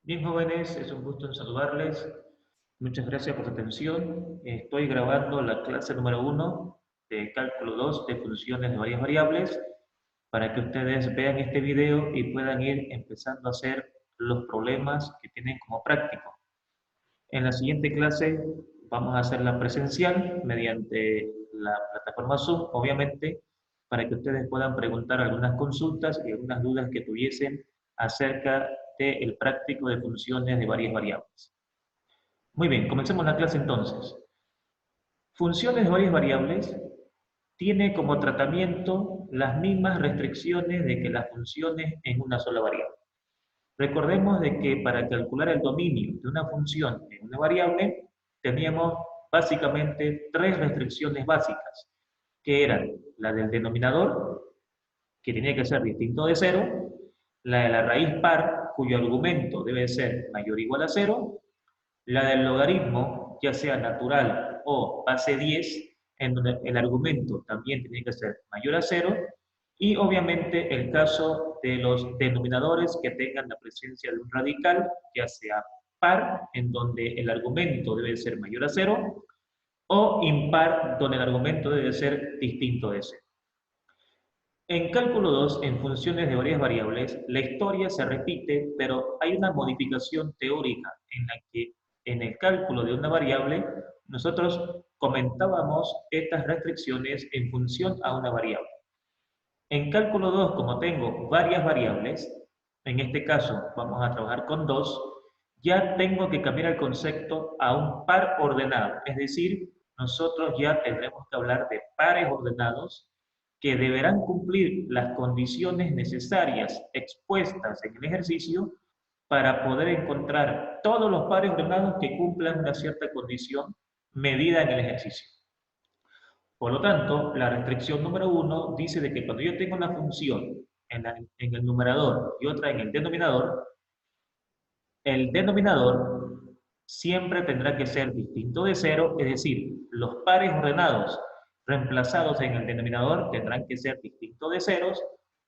Bien, jóvenes, es un gusto en saludarles. Muchas gracias por su atención. Estoy grabando la clase número 1 de cálculo 2 de funciones de varias variables para que ustedes vean este video y puedan ir empezando a hacer los problemas que tienen como práctico. En la siguiente clase vamos a hacerla presencial mediante la plataforma Zoom, obviamente, para que ustedes puedan preguntar algunas consultas y algunas dudas que tuviesen acerca del práctico de funciones de varias variables. Muy bien, comencemos la clase entonces. Funciones de varias variables tiene como tratamiento las mismas restricciones de que las funciones en una sola variable. Recordemos de que para calcular el dominio de una función en una variable teníamos básicamente tres restricciones básicas, que eran la del denominador, que tenía que ser distinto de cero, la de la raíz par, cuyo argumento debe ser mayor o igual a cero, la del logaritmo, ya sea natural o base 10, en donde el argumento también tiene que ser mayor a cero, y obviamente el caso de los denominadores que tengan la presencia de un radical, ya sea par, en donde el argumento debe ser mayor a cero, o impar, donde el argumento debe ser distinto de cero. En cálculo 2, en funciones de varias variables, la historia se repite, pero hay una modificación teórica en la que en el cálculo de una variable nosotros comentábamos estas restricciones en función a una variable. En cálculo 2, como tengo varias variables, en este caso vamos a trabajar con dos, ya tengo que cambiar el concepto a un par ordenado, es decir, nosotros ya tendremos que hablar de pares ordenados que deberán cumplir las condiciones necesarias expuestas en el ejercicio para poder encontrar todos los pares ordenados que cumplan una cierta condición medida en el ejercicio. Por lo tanto, la restricción número 1 dice de que cuando yo tengo una función en el numerador y otra en el denominador siempre tendrá que ser distinto de cero, es decir, los pares ordenados reemplazados en el denominador tendrán que ser distintos de ceros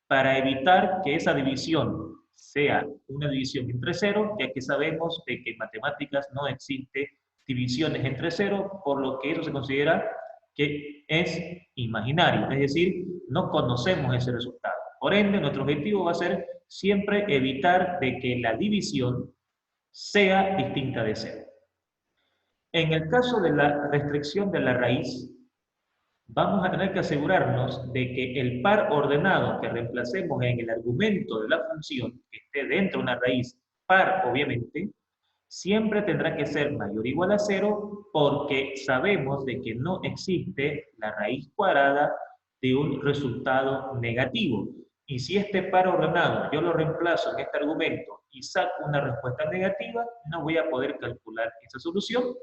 para evitar que esa división sea una división entre cero, ya que sabemos de que en matemáticas no existe divisiones entre cero, por lo que eso se considera que es imaginario, es decir, no conocemos ese resultado. Por ende, nuestro objetivo va a ser siempre evitar de que la división sea distinta de cero. En el caso de la restricción de la raíz, vamos a tener que asegurarnos de que el par ordenado que reemplacemos en el argumento de la función, que esté dentro de una raíz par, obviamente, siempre tendrá que ser mayor o igual a cero porque sabemos de que no existe la raíz cuadrada de un resultado negativo. Y si este par ordenado yo lo reemplazo en este argumento y saco una respuesta negativa, no voy a poder calcular esa solución.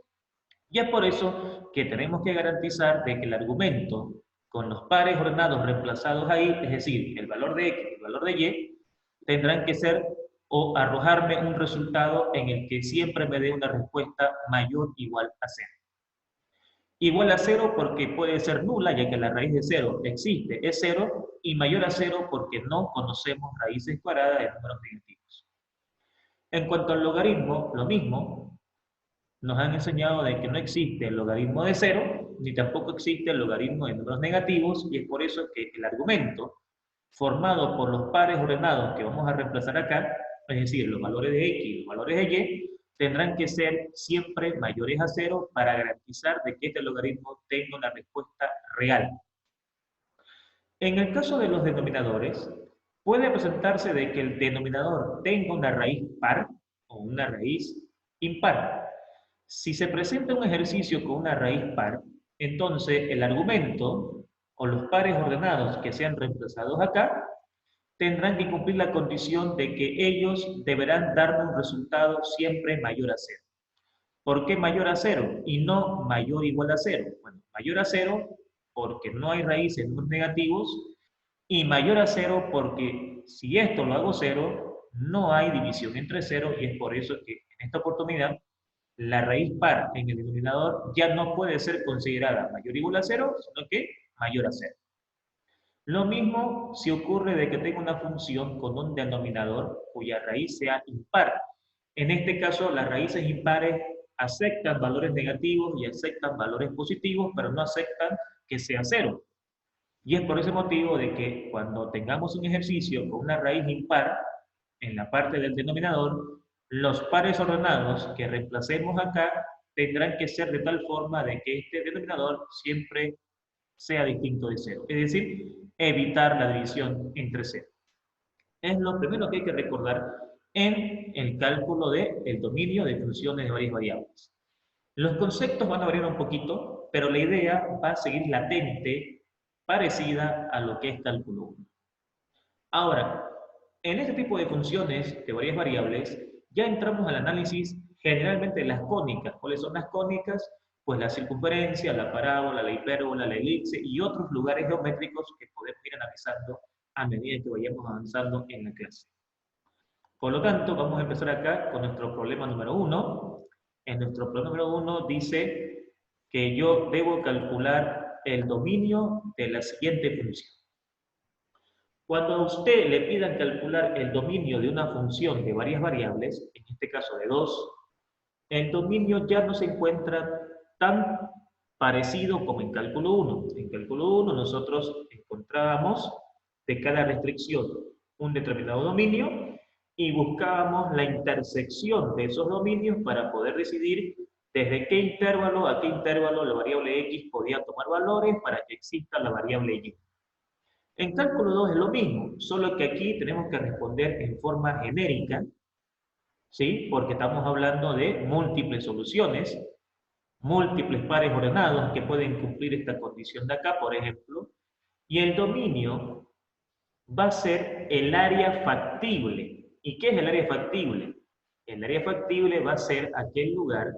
Y es por eso que tenemos que garantizar de que el argumento con los pares ordenados reemplazados ahí, es decir, el valor de x y el valor de y, tendrán que ser o arrojarme un resultado en el que siempre me dé una respuesta mayor o igual a cero. Igual a cero porque puede ser nula, ya que la raíz de cero existe, es cero, y mayor a cero porque no conocemos raíces cuadradas de números negativos. En cuanto al logaritmo, lo mismo, nos han enseñado de que no existe el logaritmo de cero, ni tampoco existe el logaritmo de números negativos, y es por eso que el argumento formado por los pares ordenados que vamos a reemplazar acá, es decir, los valores de x y los valores de y, tendrán que ser siempre mayores a cero para garantizar de que este logaritmo tenga una respuesta real. En el caso de los denominadores, puede presentarse de que el denominador tenga una raíz par o una raíz impar. Si se presenta un ejercicio con una raíz par, entonces el argumento o los pares ordenados que sean reemplazados acá tendrán que cumplir la condición de que ellos deberán darme un resultado siempre mayor a cero. ¿Por qué mayor a cero y no mayor o igual a cero? Bueno, mayor a cero porque no hay raíces en números negativos y mayor a cero porque si esto lo hago cero, no hay división entre cero y es por eso que en esta oportunidad la raíz par en el denominador ya no puede ser considerada mayor o igual a cero, sino que mayor a cero. Lo mismo si ocurre de que tengo una función con un denominador cuya raíz sea impar. En este caso, las raíces impares aceptan valores negativos y aceptan valores positivos, pero no aceptan que sea cero. Y es por ese motivo de que cuando tengamos un ejercicio con una raíz impar en la parte del denominador, los pares ordenados que reemplacemos acá tendrán que ser de tal forma de que este denominador siempre sea distinto de cero. Es decir, evitar la división entre cero. Es lo primero que hay que recordar en el cálculo del dominio de funciones de varias variables. Los conceptos van a variar un poquito, pero la idea va a seguir latente, parecida a lo que es cálculo 1. Ahora, en este tipo de funciones de varias variables, ya entramos al análisis generalmente de las cónicas. ¿Cuáles son las cónicas? Pues la circunferencia, la parábola, la hipérbola, la elipse y otros lugares geométricos que podemos ir analizando a medida que vayamos avanzando en la clase. Por lo tanto, vamos a empezar acá con nuestro problema número 1. En nuestro problema número 1 dice que yo debo calcular el dominio de la siguiente función. Cuando a usted le pidan calcular el dominio de una función de varias variables, en este caso de 2, el dominio ya no se encuentra tan parecido como en cálculo 1. En cálculo 1 nosotros encontrábamos de cada restricción un determinado dominio y buscábamos la intersección de esos dominios para poder decidir desde qué intervalo a qué intervalo la variable x podía tomar valores para que exista la variable y. En cálculo 2 es lo mismo, solo que aquí tenemos que responder en forma genérica, ¿sí? Porque estamos hablando de múltiples soluciones, múltiples pares ordenados que pueden cumplir esta condición de acá, por ejemplo, y el dominio va a ser el área factible. ¿Y qué es el área factible? El área factible va a ser aquel lugar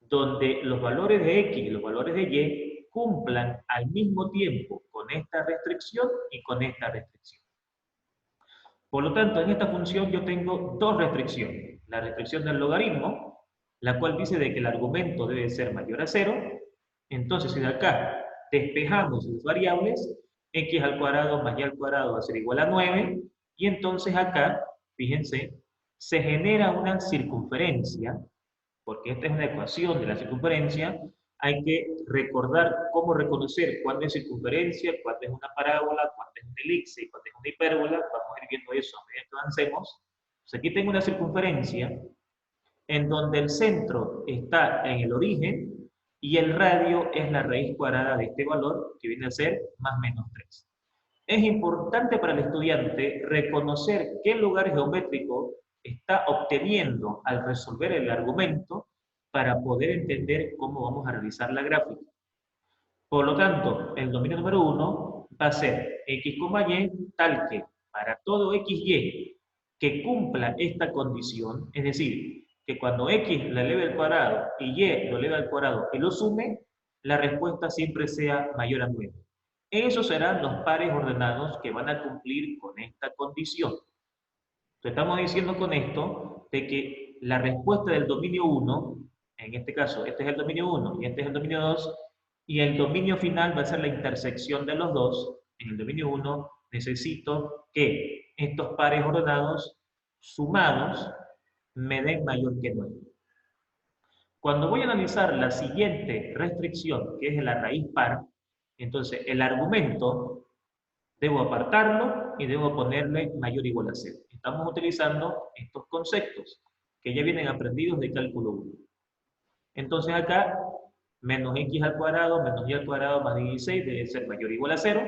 donde los valores de x y los valores de y cumplan al mismo tiempo con esta restricción y con esta restricción. Por lo tanto, en esta función yo tengo dos restricciones. La restricción del logaritmo, la cual dice de que el argumento debe ser mayor a 0. Entonces, si de acá despejamos las variables, x al cuadrado más y al cuadrado va a ser igual a 9. Y entonces acá, fíjense, se genera una circunferencia, porque esta es una ecuación de la circunferencia. Hay que recordar cómo reconocer cuándo es circunferencia, cuándo es una parábola, cuándo es una elipse y cuándo es una hipérbola. Vamos a ir viendo eso a medida que avancemos. Pues aquí tengo una circunferencia en donde el centro está en el origen y el radio es la raíz cuadrada de este valor, que viene a ser más menos 3. Es importante para el estudiante reconocer qué lugar geométrico está obteniendo al resolver el argumento para poder entender cómo vamos a realizar la gráfica. Por lo tanto, el dominio número 1 va a ser x, y, tal que para todo x, y que cumpla esta condición, es decir, que cuando x lo eleve al cuadrado y y lo eleve al cuadrado y lo sume, la respuesta siempre sea mayor a 9. Esos serán los pares ordenados que van a cumplir con esta condición. Entonces, estamos diciendo con esto de que la respuesta del dominio 1, en este caso, este es el dominio 1 y este es el dominio 2, y el dominio final va a ser la intersección de los dos. En el dominio 1 necesito que estos pares ordenados sumados me den mayor que 9. Cuando voy a analizar la siguiente restricción, que es la raíz par, entonces el argumento debo apartarlo y debo ponerle mayor o igual a 0. Estamos utilizando estos conceptos que ya vienen aprendidos de cálculo 1. Entonces acá, menos x al cuadrado, menos y al cuadrado más 16 debe ser mayor o igual a 0.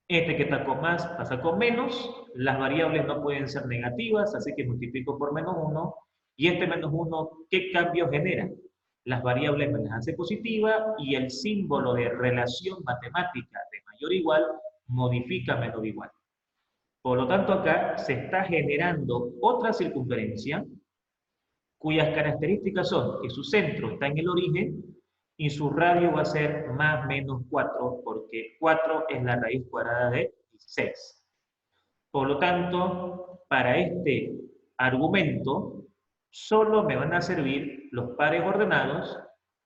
Este que está con más pasa con menos. Las variables no pueden ser negativas, así que multiplico por menos 1. Y este menos 1, ¿qué cambio genera? Las variables me las hace positivas y el símbolo de relación matemática de mayor o igual modifica menor o igual. Por lo tanto, acá se está generando otra circunferencia cuyas características son que su centro está en el origen y su radio va a ser más menos 4, porque 4 es la raíz cuadrada de 16. Por lo tanto, para este argumento, solo me van a servir los pares ordenados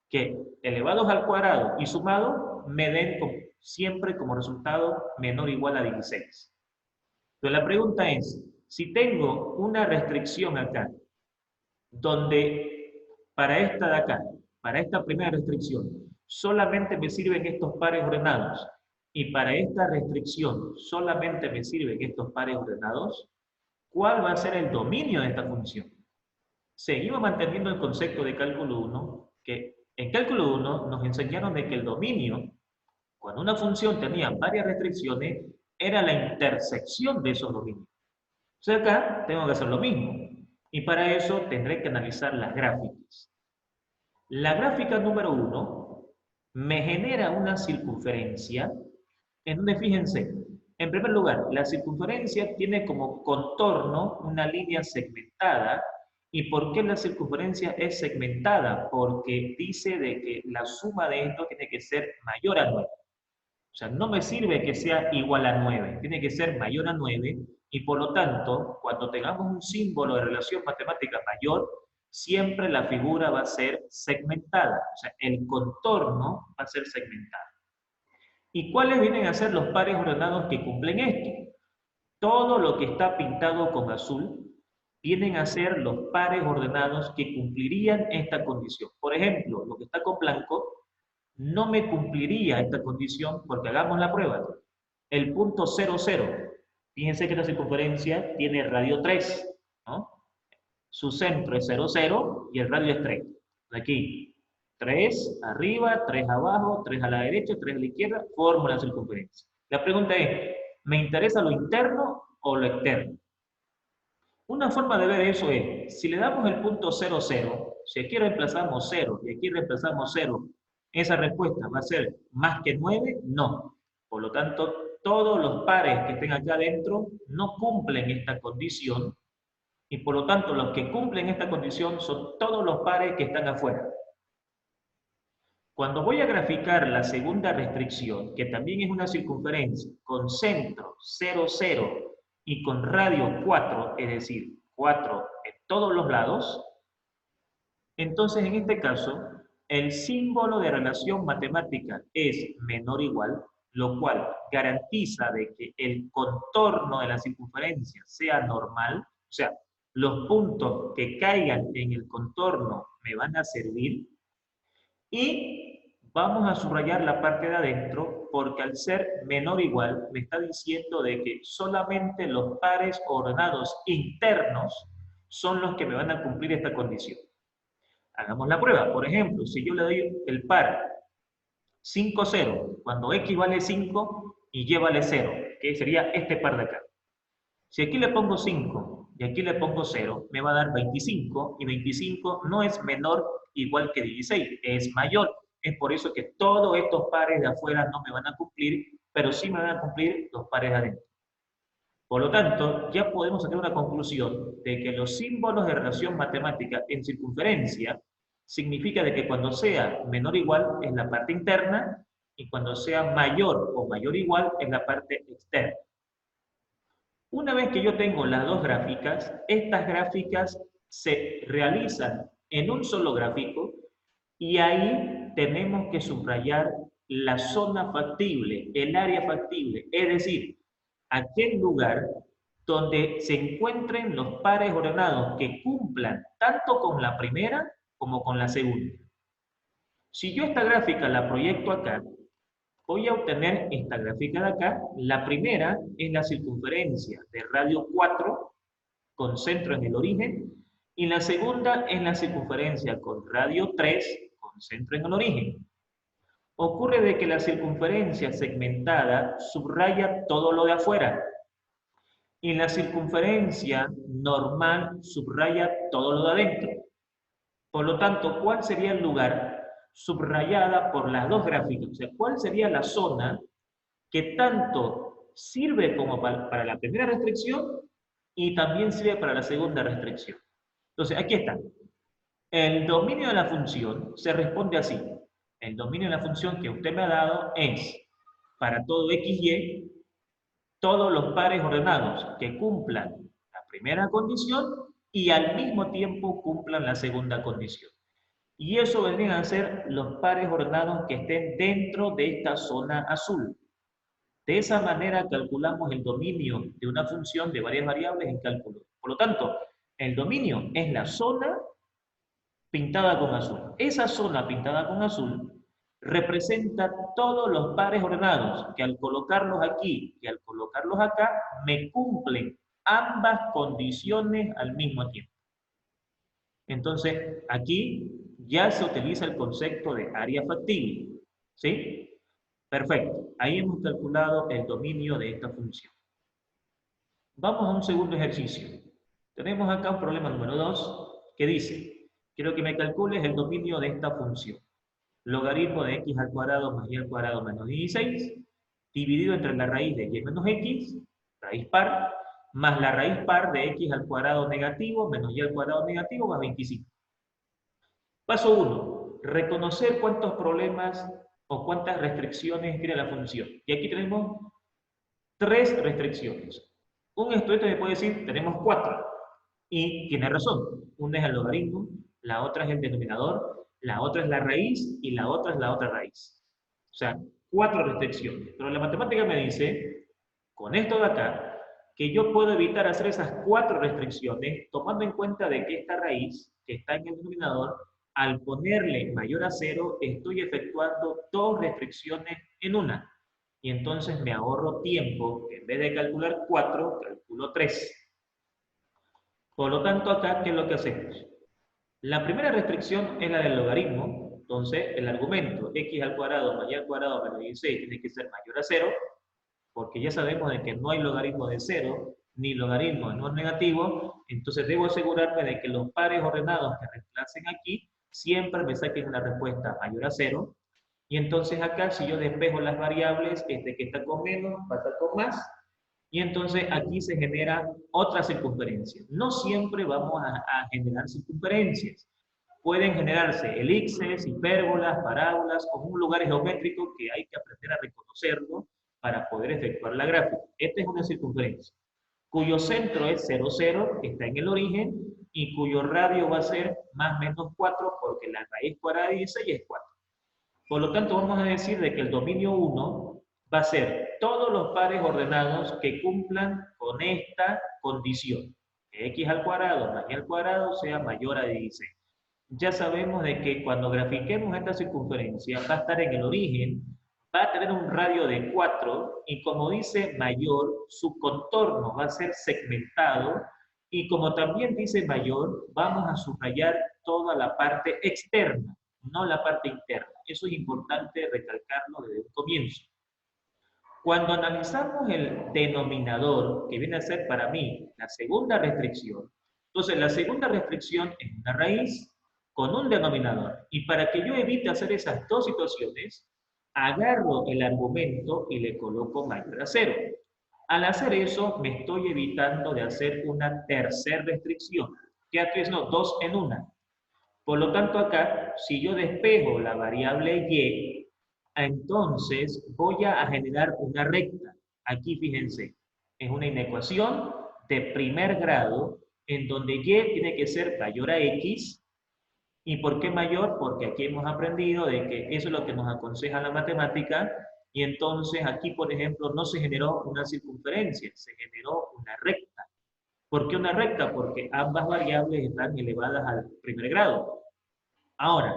que, elevados al cuadrado y sumados, me den siempre como resultado menor o igual a 16. Entonces la pregunta es, si tengo una restricción acá donde para esta de acá, para esta primera restricción, solamente me sirven estos pares ordenados, y para esta restricción solamente me sirven estos pares ordenados, ¿cuál va a ser el dominio de esta función? Seguimos manteniendo el concepto de cálculo 1, que en cálculo 1 nos enseñaron de que el dominio, cuando una función tenía varias restricciones, era la intersección de esos dominios. O sea, acá tengo que hacer lo mismo. Y para eso tendré que analizar las gráficas. La gráfica número 1 me genera una circunferencia en donde, fíjense, en primer lugar, la circunferencia tiene como contorno una línea segmentada. ¿Y por qué la circunferencia es segmentada? Porque dice de que la suma de esto tiene que ser mayor a 9. O sea, no me sirve que sea igual a 9, tiene que ser mayor a 9 y por lo tanto, cuando tengamos un símbolo de relación matemática mayor, siempre la figura va a ser segmentada, o sea, el contorno va a ser segmentado. ¿Y cuáles vienen a ser los pares ordenados que cumplen esto? Todo lo que está pintado con azul vienen a ser los pares ordenados que cumplirían esta condición. Por ejemplo, lo que está con blanco no me cumpliría esta condición porque hagamos la prueba. El punto 0, 0. Fíjense que la circunferencia tiene radio 3, ¿no? Su centro es 0, 0 y el radio es 3. Aquí, 3 arriba, 3 abajo, 3 a la derecha, 3 a la izquierda, forma la circunferencia. La pregunta es, ¿me interesa lo interno o lo externo? Una forma de ver eso es, si le damos el punto 0, 0, si aquí reemplazamos 0 y aquí reemplazamos 0, ¿esa respuesta va a ser más que 9? No. Por lo tanto, todos los pares que estén acá adentro no cumplen esta condición y por lo tanto los que cumplen esta condición son todos los pares que están afuera. Cuando voy a graficar la segunda restricción, que también es una circunferencia con centro 0, 0 y con radio 4, es decir, 4 en todos los lados, entonces en este caso el símbolo de relación matemática es menor o igual, lo cual garantiza de que el contorno de la circunferencia sea normal, o sea, los puntos que caigan en el contorno me van a servir, y vamos a subrayar la parte de adentro porque al ser menor o igual me está diciendo de que solamente los pares ordenados internos son los que me van a cumplir esta condición. Hagamos la prueba. Por ejemplo, si yo le doy el par 5, 0, cuando x vale 5 y y vale 0, que sería este par de acá. Si aquí le pongo 5 y aquí le pongo 0, me va a dar 25 y 25 no es menor igual que 16, es mayor. Es por eso que todos estos pares de afuera no me van a cumplir, pero sí me van a cumplir los pares de adentro. Por lo tanto, ya podemos sacar una conclusión de que los símbolos de relación matemática en circunferencia significa de que cuando sea menor o igual es la parte interna y cuando sea mayor o mayor o igual es la parte externa. Una vez que yo tengo las dos gráficas, estas gráficas se realizan en un solo gráfico y ahí tenemos que subrayar la zona factible, el área factible, es decir, aquel lugar donde se encuentren los pares ordenados que cumplan tanto con la primera como con la segunda. Si yo esta gráfica la proyecto acá, voy a obtener esta gráfica de acá. La primera es la circunferencia de radio 4 con centro en el origen y la segunda es la circunferencia con radio 3 con centro en el origen. Ocurre de que la circunferencia segmentada subraya todo lo de afuera y la circunferencia normal subraya todo lo de adentro. Por lo tanto, ¿cuál sería el lugar subrayada por las dos gráficas? O sea, ¿cuál sería la zona que tanto sirve como para la primera restricción y también sirve para la segunda restricción? Entonces, aquí está. El dominio de la función se responde así. El dominio de la función que usted me ha dado es, para todo x, y, todos los pares ordenados que cumplan la primera condición y al mismo tiempo cumplan la segunda condición. Y eso vendrían a ser los pares ordenados que estén dentro de esta zona azul. De esa manera calculamos el dominio de una función de varias variables en cálculo. Por lo tanto, el dominio es la zona pintada con azul. Esa zona pintada con azul representa todos los pares ordenados que al colocarlos aquí y al colocarlos acá me cumplen ambas condiciones al mismo tiempo. Entonces, aquí ya se utiliza el concepto de área factible. ¿Sí? Perfecto. Ahí hemos calculado el dominio de esta función. Vamos a un segundo ejercicio. Tenemos acá un problema número 2 que dice, quiero que me calcules el dominio de esta función. Logaritmo de x al cuadrado más y al cuadrado menos 16, dividido entre la raíz de y menos x, raíz par, más la raíz par de x al cuadrado negativo menos y al cuadrado negativo más 25. Paso 1. Reconocer cuántos problemas o cuántas restricciones tiene la función. Y aquí tenemos 3 restricciones. Un estudiante me puede decir, tenemos 4. Y tiene razón. Una es el logaritmo, la otra es el denominador, la otra es la raíz y la otra es la otra raíz. O sea, 4 restricciones. Pero la matemática me dice, con esto de acá, que yo puedo evitar hacer esas 4 restricciones tomando en cuenta de que esta raíz, que está en el denominador, al ponerle mayor a 0, estoy efectuando 2 restricciones en una. Y entonces me ahorro tiempo, que en vez de calcular 4, calculo 3. Por lo tanto, acá, ¿qué es lo que hacemos? La primera restricción es la del logaritmo. Entonces, el argumento x al cuadrado más y al cuadrado menos 16 tiene que ser mayor a 0, porque ya sabemos de que no hay logaritmo de 0, ni logaritmo de no negativo. Entonces, debo asegurarme de que los pares ordenados que reemplacen aquí siempre me saquen una respuesta mayor a 0. Y entonces acá, si yo despejo las variables, este que está con menos pasa con más. Y entonces aquí se genera otra circunferencia. No siempre vamos a generar circunferencias. Pueden generarse elipses, hipérbolas, parábolas, o un lugar geométrico que hay que aprender a reconocerlo para poder efectuar la gráfica. Esta es una circunferencia, cuyo centro es 0, 0, que está en el origen, y cuyo radio va a ser más menos 4, porque la raíz cuadrada de 16 es 4. Por lo tanto, vamos a decir de que el dominio 1 va a ser todos los pares ordenados que cumplan con esta condición. Que x al cuadrado más y al cuadrado sea mayor a 16. Ya sabemos de que cuando grafiquemos esta circunferencia va a estar en el origen, va a tener un radio de 4 y como dice mayor, su contorno va a ser segmentado y como también dice mayor, vamos a subrayar toda la parte externa, no la parte interna. Eso es importante recalcarlo desde el comienzo. Cuando analizamos el denominador, que viene a ser para mí la segunda restricción, entonces la segunda restricción es una raíz con un denominador. Y para que yo evite hacer esas dos situaciones, agarro el argumento y le coloco mayor a 0. Al hacer eso, me estoy evitando de hacer una tercera restricción. ¿Qué haces? No, 2 en 1. Por lo tanto, acá, si yo despejo la variable y, entonces voy a generar una recta. Aquí, fíjense, es una inecuación de primer grado en donde y tiene que ser mayor a x. ¿Y por qué mayor? Porque aquí hemos aprendido de que eso es lo que nos aconseja la matemática. Y entonces aquí, por ejemplo, no se generó una circunferencia, se generó una recta. ¿Por qué una recta? Porque ambas variables están elevadas al primer grado. Ahora,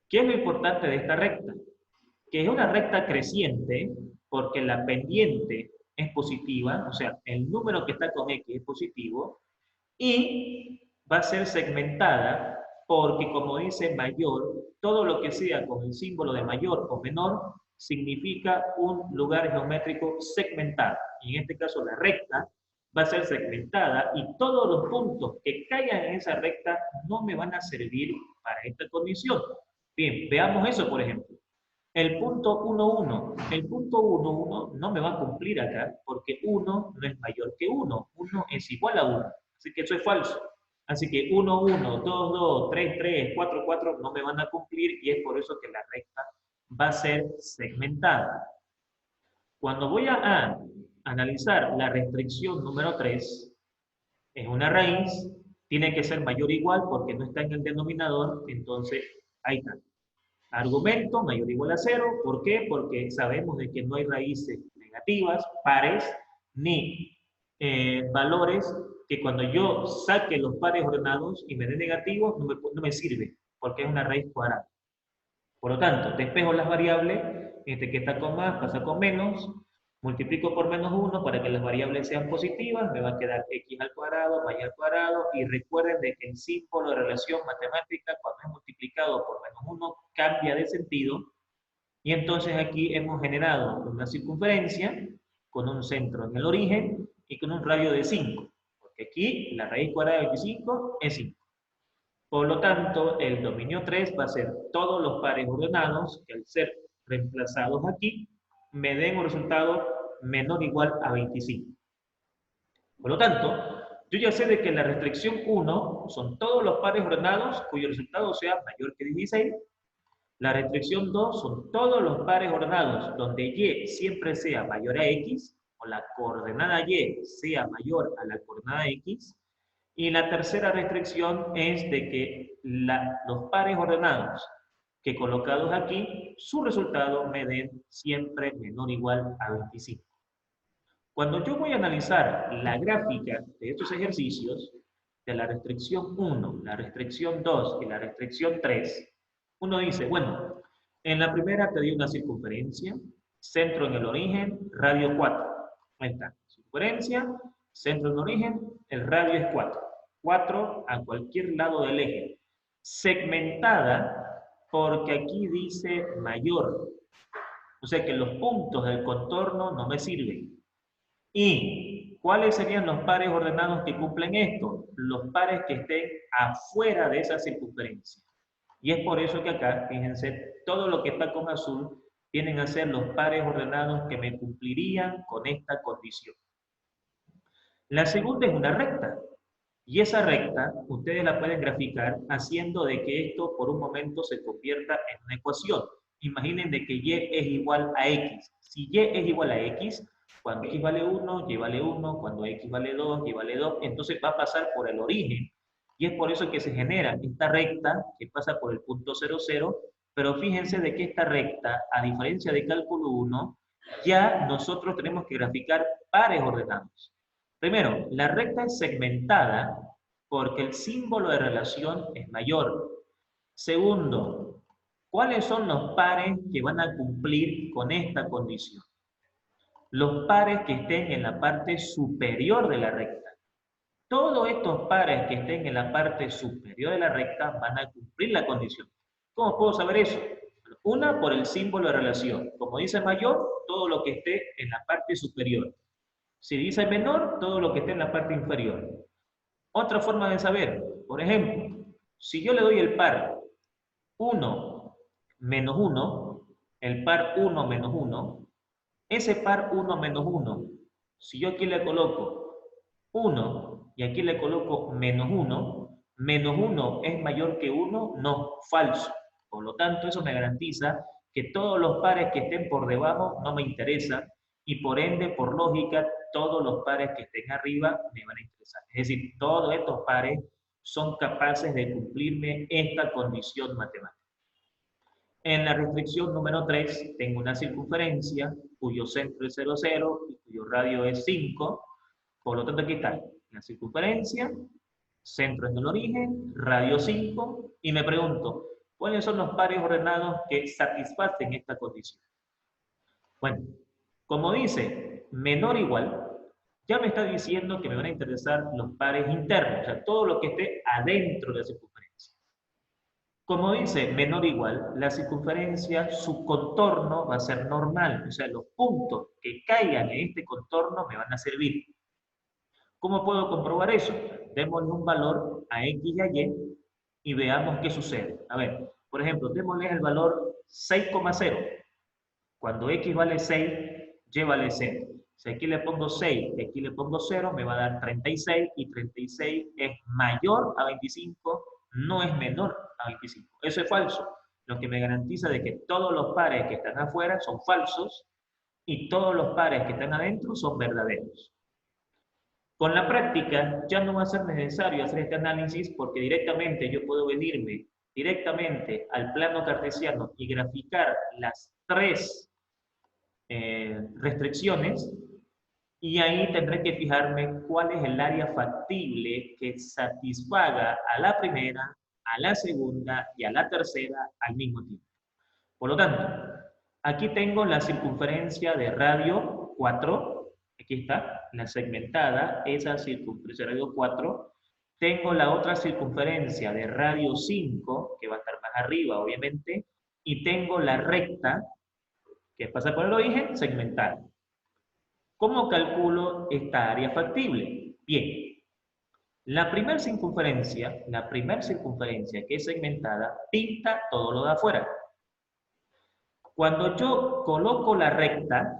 ¿qué es lo importante de esta recta? Que es una recta creciente porque la pendiente es positiva, o sea, el número que está con x es positivo, y va a ser segmentada porque, como dice mayor, todo lo que sea con el símbolo de mayor o menor significa un lugar geométrico segmentado. Y en este caso la recta va a ser segmentada y todos los puntos que caigan en esa recta no me van a servir para esta condición. Bien, veamos eso, por ejemplo. El punto 1, 1. El punto 1, 1 no me va a cumplir acá porque 1 no es mayor que 1. 1 es igual a 1. Así que eso es falso. Así que 1, 1, 2, 2, 3, 3, 4, 4 no me van a cumplir y es por eso que la recta va a ser segmentada. Cuando voy a analizar la restricción número 3, es una raíz, tiene que ser mayor o igual porque no está en el denominador, entonces ahí está. Argumento mayor o igual a 0, ¿por qué? Porque sabemos de que no hay raíces negativas, pares, ni valores que cuando yo saque los pares ordenados y me dé negativos, no me sirve. porque es una raíz cuadrada. Por lo tanto, despejo las variables, este que está con más pasa con menos, multiplico por menos 1 para que las variables sean positivas, me va a quedar x al cuadrado, y al cuadrado, y recuerden de que el símbolo de relación matemática cuando es multiplicado por menos 1 cambia de sentido, y entonces aquí hemos generado una circunferencia con un centro en el origen y con un radio de 5, porque aquí la raíz cuadrada de 25 es 5. Por lo tanto, el dominio 3 va a ser todos los pares ordenados que al ser reemplazados aquí me den un resultado menor o igual a 25. Por lo tanto, yo ya sé de que la restricción 1 son todos los pares ordenados cuyo resultado sea mayor que 16. La restricción 2 son todos los pares ordenados donde y siempre sea mayor a x, o la coordenada y sea mayor a la coordenada x. Y la tercera restricción es de que los pares ordenados que colocados aquí, su resultado me den siempre menor o igual a 25. Cuando yo voy a analizar la gráfica de estos ejercicios, de la restricción 1, la restricción 2 y la restricción 3, uno dice, bueno, en la primera te di una circunferencia, centro en el origen, radio 4. Ahí está, circunferencia, centro en el origen, el radio es 4. 4 a cualquier lado del eje. Segmentada porque aquí dice mayor. O sea que los puntos del contorno no me sirven. ¿Y cuáles serían los pares ordenados que cumplen esto? Los pares que estén afuera de esa circunferencia. Y es por eso que acá, fíjense, todo lo que está con azul vienen a ser los pares ordenados que me cumplirían con esta condición. La segunda es una recta. Y esa recta, ustedes la pueden graficar haciendo de que esto por un momento se convierta en una ecuación. Imaginen de que y es igual a x. Si y es igual a x, cuando x vale 1, y vale 1, cuando x vale 2, y vale 2, entonces va a pasar por el origen. Y es por eso que se genera esta recta que pasa por el punto 0, 0, pero fíjense de que esta recta, a diferencia de cálculo 1, ya nosotros tenemos que graficar pares ordenados. Primero, la recta es segmentada porque el símbolo de relación es mayor. Segundo, ¿cuáles son los pares que van a cumplir con esta condición? Los pares que estén en la parte superior de la recta. Todos estos pares que estén en la parte superior de la recta van a cumplir la condición. ¿Cómo puedo saber eso? Una, por el símbolo de relación. Como dice mayor, todo lo que esté en la parte superior. Si dice menor, todo lo que esté en la parte inferior. Otra forma de saber, por ejemplo, si yo le doy el par 1 menos 1, el par 1 menos 1, ese par 1 menos 1, si yo aquí le coloco 1 y aquí le coloco menos 1 es mayor que 1, no, falso. Por lo tanto, eso me garantiza que todos los pares que estén por debajo no me interesan y por ende, por lógica, todos los pares que estén arriba me van a interesar. Es decir, todos estos pares son capaces de cumplirme esta condición matemática. En la restricción número 3 tengo una circunferencia cuyo centro es 0, 0 y cuyo radio es 5. Por lo tanto, aquí está la circunferencia, centro en el origen, radio 5. Y me pregunto, ¿cuáles son los pares ordenados que satisfacen esta condición? Bueno, como dice menor o igual, ya me está diciendo que me van a interesar los pares internos, o sea, todo lo que esté adentro de la circunferencia. Como dice menor o igual, la circunferencia, su contorno va a ser normal, o sea, los puntos que caigan en este contorno me van a servir. ¿Cómo puedo comprobar eso? Démosle un valor a x y a y y veamos qué sucede. A ver, por ejemplo, démosle el valor 6,0. Cuando x vale 6, y vale 0. Si aquí le pongo 6 y aquí le pongo 0, me va a dar 36 y 36 es mayor a 25, no es menor a 25. Eso es falso, lo que me garantiza de que todos los pares que están afuera son falsos y todos los pares que están adentro son verdaderos. Con la práctica ya no va a ser necesario hacer este análisis porque directamente yo puedo venirme directamente al plano cartesiano y graficar las tres restricciones y ahí tendré que fijarme cuál es el área factible que satisfaga a la primera, a la segunda y a la tercera al mismo tiempo. Por lo tanto, aquí tengo la circunferencia de radio 4, aquí está, la segmentada, esa circunferencia de radio 4. Tengo la otra circunferencia de radio 5, que va a estar más arriba, obviamente, y tengo la recta, que pasa por el origen, segmentada. ¿Cómo calculo esta área factible? Bien, la primera circunferencia que es segmentada, pinta todo lo de afuera. Cuando yo coloco la recta,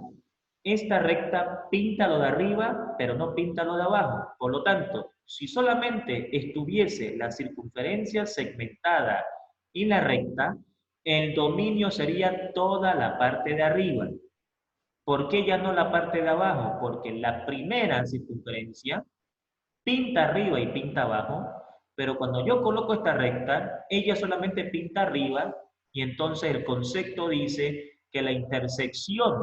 esta recta pinta lo de arriba, pero no pinta lo de abajo. Por lo tanto, si solamente estuviese la circunferencia segmentada y la recta, el dominio sería toda la parte de arriba. ¿Por qué ya no la parte de abajo? Porque la primera circunferencia pinta arriba y pinta abajo, pero cuando yo coloco esta recta, ella solamente pinta arriba y entonces el concepto dice que la intersección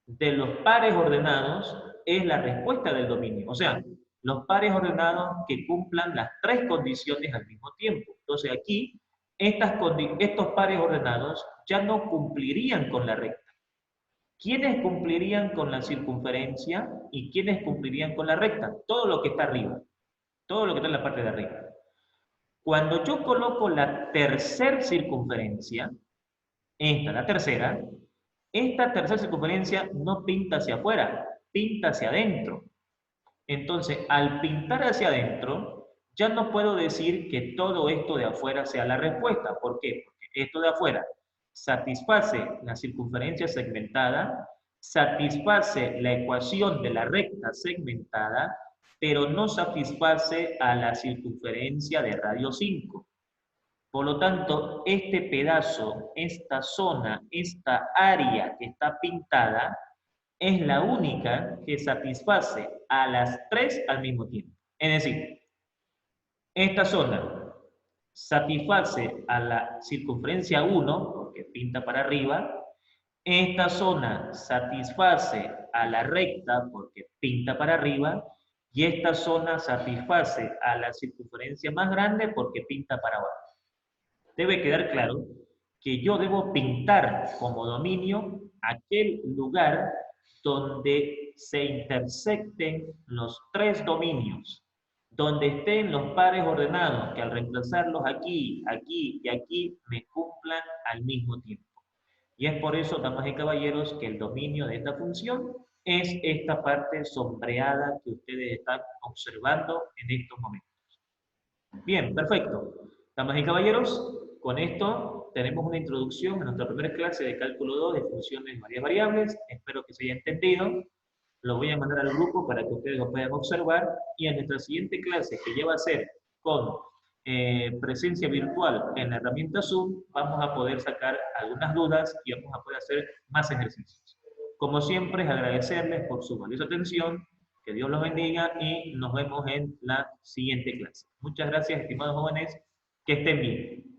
de los pares ordenados es la respuesta del dominio. O sea, los pares ordenados que cumplan las tres condiciones al mismo tiempo. Entonces aquí, estos pares ordenados ya no cumplirían con la recta. ¿Quiénes cumplirían con la circunferencia y quiénes cumplirían con la recta? Todo lo que está arriba, todo lo que está en la parte de arriba. Cuando yo coloco la tercera circunferencia, esta tercera circunferencia no pinta hacia afuera, pinta hacia adentro. Entonces, al pintar hacia adentro, ya no puedo decir que todo esto de afuera sea la respuesta. ¿Por qué? Porque esto de afuera satisface la circunferencia segmentada, satisface la ecuación de la recta segmentada, pero no satisface a la circunferencia de radio 5. Por lo tanto, este pedazo, esta zona, esta área que está pintada, es la única que satisface a las tres al mismo tiempo. Es decir, esta zona satisface a la circunferencia 1, porque pinta para arriba. Esta zona satisface a la recta, porque pinta para arriba. Y esta zona satisface a la circunferencia más grande, porque pinta para abajo. Debe quedar claro que yo debo pintar como dominio aquel lugar donde se intersecten los tres dominios, donde estén los pares ordenados, que al reemplazarlos aquí, aquí y aquí, me cumplan al mismo tiempo. Y es por eso, damas y caballeros, que el dominio de esta función es esta parte sombreada que ustedes están observando en estos momentos. Bien, perfecto. Damas y caballeros, con esto tenemos una introducción a nuestra primera clase de cálculo 2 de funciones de varias variables. Espero que se haya entendido. Lo voy a mandar al grupo para que ustedes lo puedan observar. Y en nuestra siguiente clase, que ya va a ser con presencia virtual en la herramienta Zoom, vamos a poder sacar algunas dudas y vamos a poder hacer más ejercicios. Como siempre, es agradecerles por su valiosa atención. Que Dios los bendiga y nos vemos en la siguiente clase. Muchas gracias, estimados jóvenes. Que estén bien.